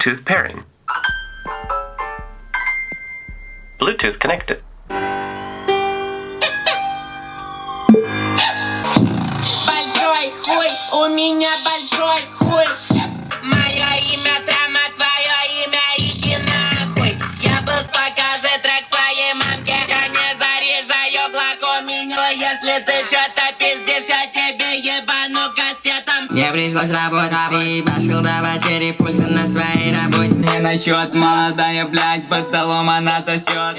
Bluetooth pairing. Bluetooth connected. Большой хуй, у меня большой хуй. Мое имя Трама, твое имя иди нахуй. Я был покажи трек своей мамке. Я не заряжаю глокоминю. Если ты что-то пиздишь, я тебе ебану кастетом. Мне пришлось работать, ебашил до потери пульса на своей работе. Не насчет молодая, блядь, под столом она сосет.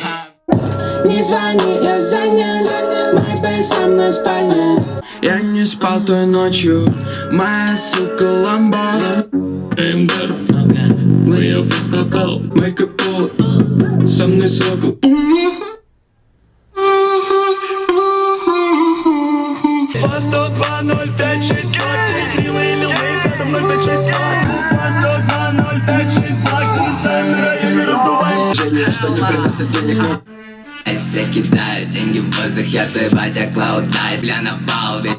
Не звони, я занят, мой бей со мной в спальне. Я не спал той ночью, моя сука ламбо. Эмбер, выев из попал, мейкап пол, со мной сокол. Фа 102-056, милый милый, фатом 056, Фа 102-056, зависаем на районе, раздуваемся. Женя, что не приносит денег, Эссе кидают деньги в воздух, я твой батя Клауд Дайс, я на балве.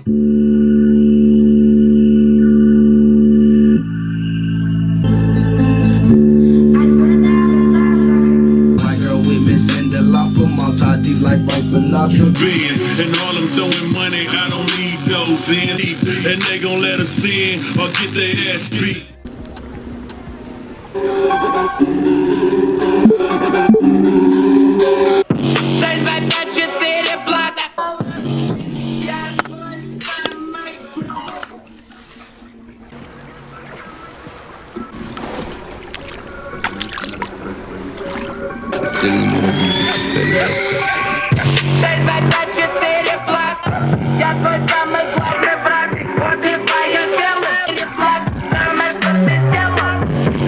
Bands, and all I'm throwing money, I don't need those in. And they gon' let us in or get their ass beat. Цель 2, 5, 4, плата. Цель 2, 5, 4, плата. Я твой самый главный враг. Вот и твое дело. Самое, что ты сделал.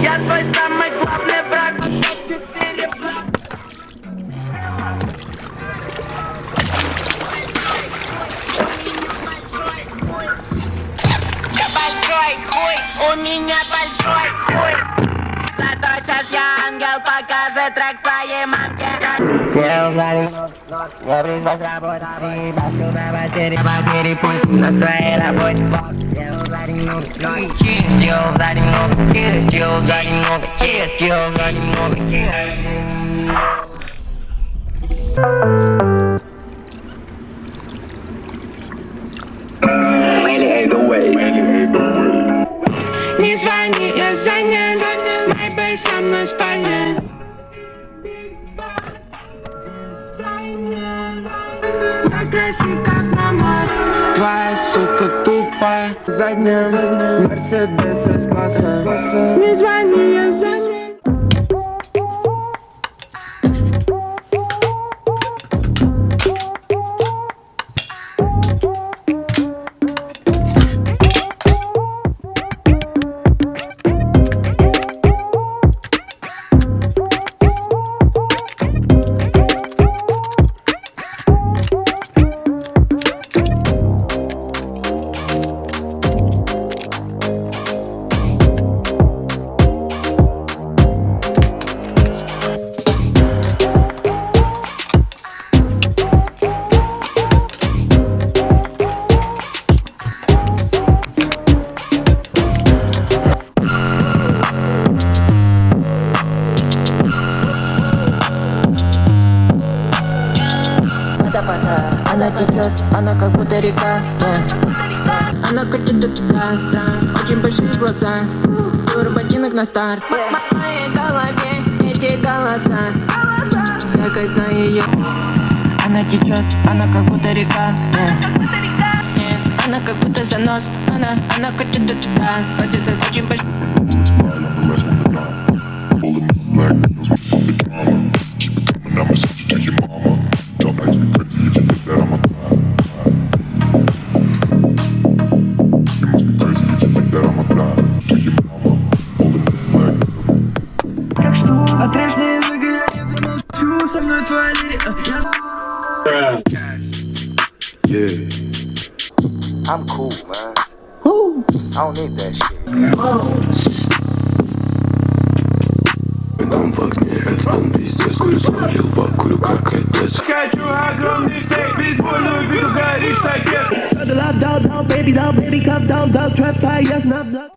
Я твой самый главный враг. 4, плата. Я большой хуй, у меня большой хуй. Зато сейчас я ангел, покажи трек своей мамке. Сделал за минут, я пришлось работать, ебашил до потери пульса на своей работе. Сделал за минут, сделал за минут, сделал за минут, сделал за минут. Не звони, я занят, мой бей со мной в спальне. Я красив как мама. Твоя сука тупая, задняя, Мерседес С-класса. Не звони, я занят. Она течет, она как будто река, Она катит туда, очень большие глаза, тур ботинок на старт. В моей голове эти голоса, звякают на ее. Она течет, она как будто река, Она как будто занос, она катит туда, очень большие. отрежь мне язык, я не замолчу, со мной твои. Yeah. I'm cool, man. I don't need that shit. Дом в огне, альбом пиздец, курю, свалил в курю, как отец. Хочу огромный стейк, бейсбольную биту, горишь ракет. Дал, baby, cup, дал, trap, поех на блок.